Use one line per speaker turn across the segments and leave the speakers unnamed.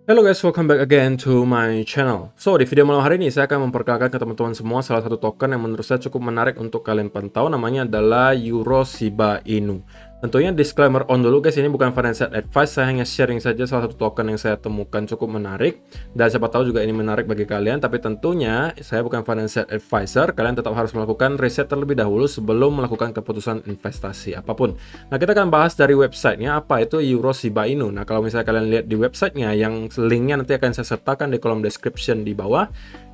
Hello guys, welcome back again to my channel. So, di video malam hari ini saya akan memperkenalkan ke teman-teman semua salah satu token yang menurut saya cukup menarik untuk kalian pantau. Namanya adalah Euro Shiba Inu. Tentunya disclaimer on dulu guys, ini bukan financial advice, saya hanya sharing saja salah satu token yang saya temukan cukup menarik. Dan siapa tahu juga ini menarik bagi kalian, tapi tentunya saya bukan financial advisor. Kalian tetap harus melakukan riset terlebih dahulu sebelum melakukan keputusan investasi apapun. Nah, kita akan bahas dari websitenya, apa itu Euro Shiba Inu. Nah, kalau misalnya kalian lihat di websitenya, yang linknya nanti akan saya sertakan di kolom description di bawah,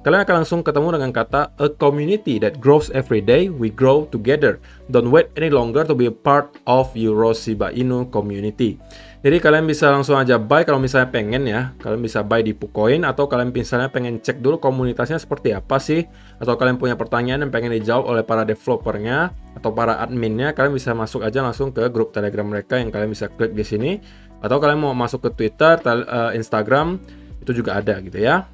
kalian akan langsung ketemu dengan kata a community that grows every day, we grow together. Don't wait any longer to be a part of Euro Shiba Inu community. Jadi kalian bisa langsung aja buy kalau misalnya pengen ya. Kalian bisa buy di Pucoin, atau kalian misalnya pengen cek dulu komunitasnya seperti apa sih, atau kalian punya pertanyaan yang pengen dijawab oleh para developernya atau para adminnya, kalian bisa masuk aja langsung ke grup Telegram mereka yang kalian bisa klik di sini. Atau kalian mau masuk ke Twitter, Instagram, itu juga ada gitu ya.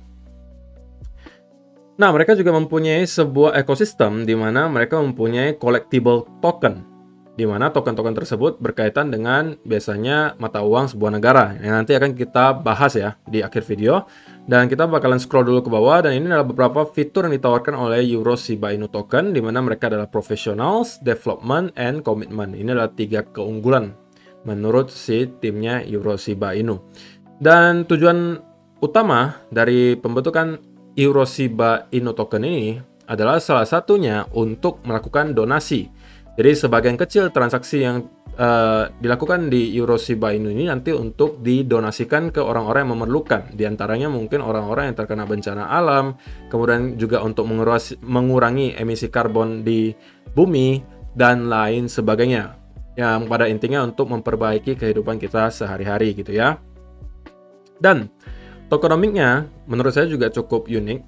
Nah, mereka juga mempunyai sebuah ekosistem di mana mereka mempunyai collectible token, di mana token-token tersebut berkaitan dengan biasanya mata uang sebuah negara. Yang nanti akan kita bahas ya di akhir video. Dan kita bakalan scroll dulu ke bawah, dan ini adalah beberapa fitur yang ditawarkan oleh Euro Shiba Inu token, di mana mereka adalah professionals, development, and commitment. Ini adalah 3 keunggulan menurut si timnya Euro Shiba Inu. Dan tujuan utama dari pembentukan Euro Shiba Inu token ini adalah salah satunya untuk melakukan donasi. Jadi sebagian kecil transaksi yang dilakukan di Euro Shiba Inu ini nanti untuk didonasikan ke orang-orang yang memerlukan. Di antaranya mungkin orang-orang yang terkena bencana alam, kemudian juga untuk mengurangi emisi karbon di bumi, dan lain sebagainya. Yang pada intinya untuk memperbaiki kehidupan kita sehari-hari gitu ya. Dan tokenomics-nya menurut saya juga cukup unik.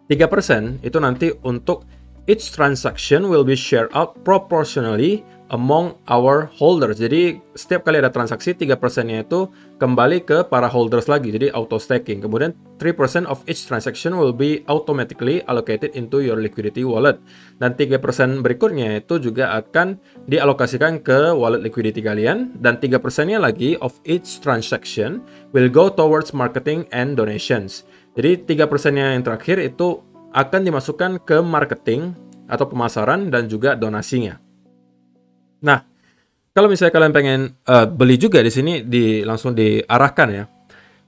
3% itu nanti untuk each transaction will be shared out proportionally among our holders. Jadi setiap kali ada transaksi, 3%-nya itu kembali ke para holders lagi, jadi auto staking. Kemudian 3% of each transaction will be automatically allocated into your liquidity wallet. Dan 3% berikutnya itu juga akan dialokasikan ke wallet liquidity kalian. Dan 3%-nya lagi of each transaction will go towards marketing and donations. Jadi 3%-nya yang terakhir itu akan dimasukkan ke marketing atau pemasaran dan juga donasinya. Nah, kalau misalnya kalian pengen beli juga di sini, langsung diarahkan ya.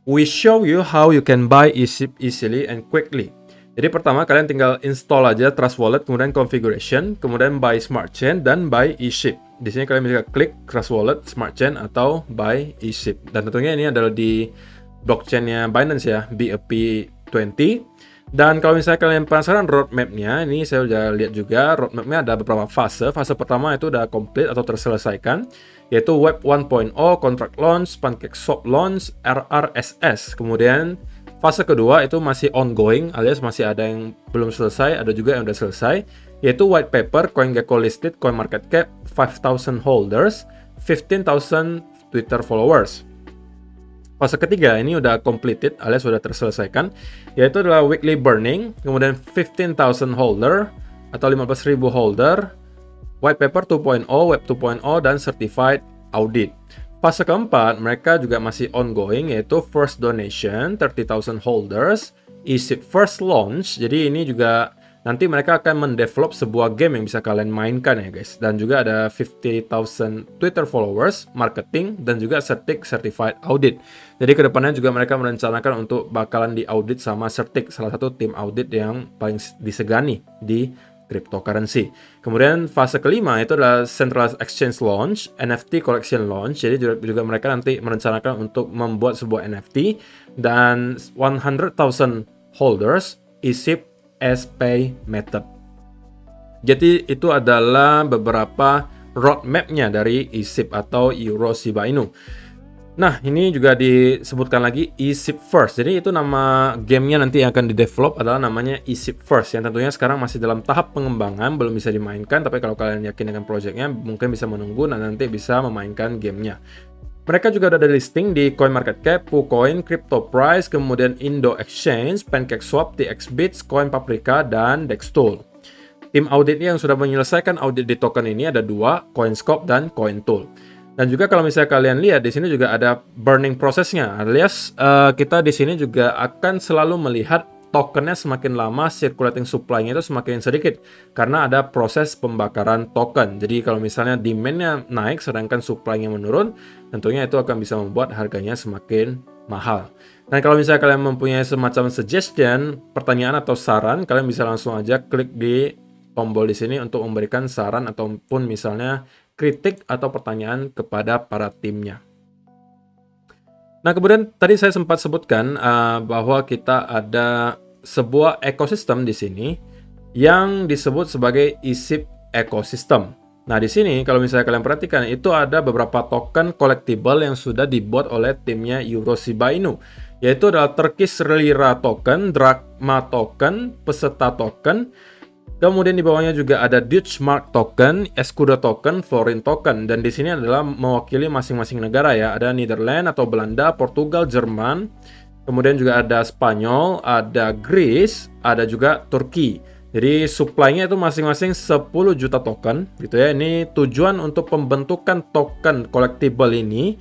We show you how you can buy eSIP easily and quickly. Jadi pertama kalian tinggal install aja Trust Wallet, kemudian configuration, kemudian buy Smart Chain dan buy eSIP. Di sini kalian bisa klik Trust Wallet, Smart Chain atau buy eSIP. Dan tentunya ini adalah di blockchain-nya Binance ya, BEP20. Dan kalau misalnya kalian penasaran roadmap-nya, ini saya udah lihat juga roadmap-nya ada beberapa fase. Fase pertama itu udah komplit atau terselesaikan, yaitu Web 1.0, Contract Launch, PancakeSwap Launch, RRSS. Kemudian fase kedua itu masih ongoing, alias masih ada yang belum selesai, ada juga yang udah selesai, yaitu White Paper, CoinGecko Listed, CoinMarketCap, 5,000 holders, 15,000 Twitter followers. Fase ketiga ini udah completed alias sudah terselesaikan, yaitu adalah weekly burning, kemudian 15,000 holder atau 15.000 holder, white paper 2.0, web 2.0, dan certified audit. Fase keempat mereka juga masih ongoing, yaitu first donation 30,000 holders, eSIP first launch. Jadi ini juga nanti mereka akan mendevelop sebuah game yang bisa kalian mainkan ya guys. Dan juga ada 50,000 Twitter followers, marketing, dan juga certified audit. Jadi kedepannya juga mereka merencanakan untuk bakalan diaudit sama Certic, salah satu tim audit yang paling disegani di cryptocurrency. Kemudian fase kelima itu adalah Centralized Exchange Launch, NFT Collection Launch. Jadi juga mereka nanti merencanakan untuk membuat sebuah NFT dan 100,000 holders, eSIP as pay method. Jadi itu adalah beberapa roadmap-nya dari eSIP atau Euro Shiba Inu. Nah, ini juga disebutkan lagi eSIP First. Jadi itu nama gamenya nanti yang akan di-develop adalah namanya eSIP First, yang tentunya sekarang masih dalam tahap pengembangan, belum bisa dimainkan. Tapi kalau kalian yakin dengan projectnya, mungkin bisa menunggu dan nanti bisa memainkan gamenya. Mereka juga ada listing di CoinMarketCap, Pucoin, CryptoPrice, kemudian Indo Exchange, PancakeSwap, TXBits, CoinPaprika, dan Dextool. Tim auditnya yang sudah menyelesaikan audit di token ini ada 2, CoinScope dan CoinTool. Dan juga kalau misalnya kalian lihat di sini juga ada burning prosesnya, alias kita di sini juga akan selalu melihat tokennya semakin lama circulating supply-nya itu semakin sedikit karena ada proses pembakaran token. Jadi kalau misalnya demand-nya naik sedangkan supply-nya menurun, tentunya itu akan bisa membuat harganya semakin mahal. Dan kalau misalnya kalian mempunyai semacam suggestion, pertanyaan atau saran, kalian bisa langsung aja klik di tombol di sini untuk memberikan saran ataupun misalnya kritik atau pertanyaan kepada para timnya. Nah, kemudian tadi saya sempat sebutkan bahwa kita ada sebuah ekosistem di sini yang disebut sebagai eSIP ecosystem. Nah, di sini kalau misalnya kalian perhatikan itu ada beberapa token collectible yang sudah dibuat oleh timnya Euro Shiba Inu, yaitu adalah Turkish Lira token, Drachma token, Peseta token. Kemudian di bawahnya juga ada Dutch Mark token, Escudo token, Florin token. Dan di sini adalah mewakili masing-masing negara ya. Ada Netherlands atau Belanda, Portugal, Jerman. Kemudian juga ada Spanyol, ada Greece, ada juga Turki. Jadi supply-nya itu masing-masing 10 juta token gitu ya. Ini tujuan untuk pembentukan token collectible ini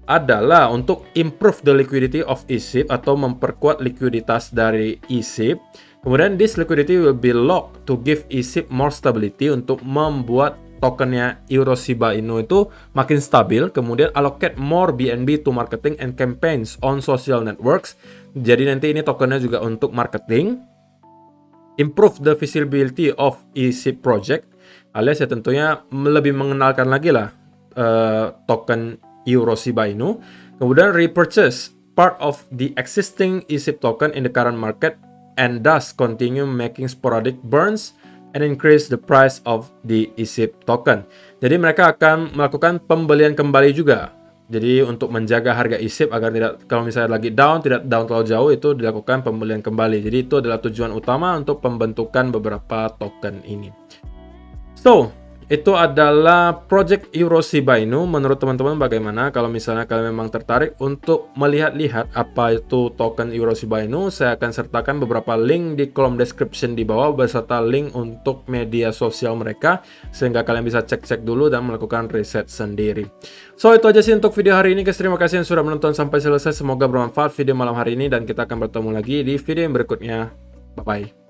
adalah untuk improve the liquidity of eSIP atau memperkuat likuiditas dari eSIP. Kemudian this liquidity will be locked to give eSIP more stability untuk membuat tokennya Euro Shiba Inu itu makin stabil. Kemudian allocate more BNB to marketing and campaigns on social networks. Jadi nanti ini tokennya juga untuk marketing. Improve the visibility of eSIP project, alias ya tentunya lebih mengenalkan lagi lah token Euro Shiba Inu. Kemudian repurchase part of the existing eSIP token in the current market and thus continue making sporadic burns and increase the price of the eSIP token. Jadi mereka akan melakukan pembelian kembali juga. Jadi untuk menjaga harga eSIP agar tidak, kalau misalnya lagi down, tidak down terlalu jauh, itu dilakukan pembelian kembali. Jadi itu adalah tujuan utama untuk pembentukan beberapa token ini. So, itu adalah project Euro Shiba Inu. Menurut teman-teman bagaimana? Kalau misalnya kalian memang tertarik untuk melihat-lihat apa itu token Euro Shiba Inu, saya akan sertakan beberapa link di kolom description di bawah beserta link untuk media sosial mereka sehingga kalian bisa cek-cek dulu dan melakukan riset sendiri. So, itu aja sih untuk video hari ini guys. Terima kasih yang sudah menonton sampai selesai. Semoga bermanfaat video malam hari ini dan kita akan bertemu lagi di video yang berikutnya. Bye-bye.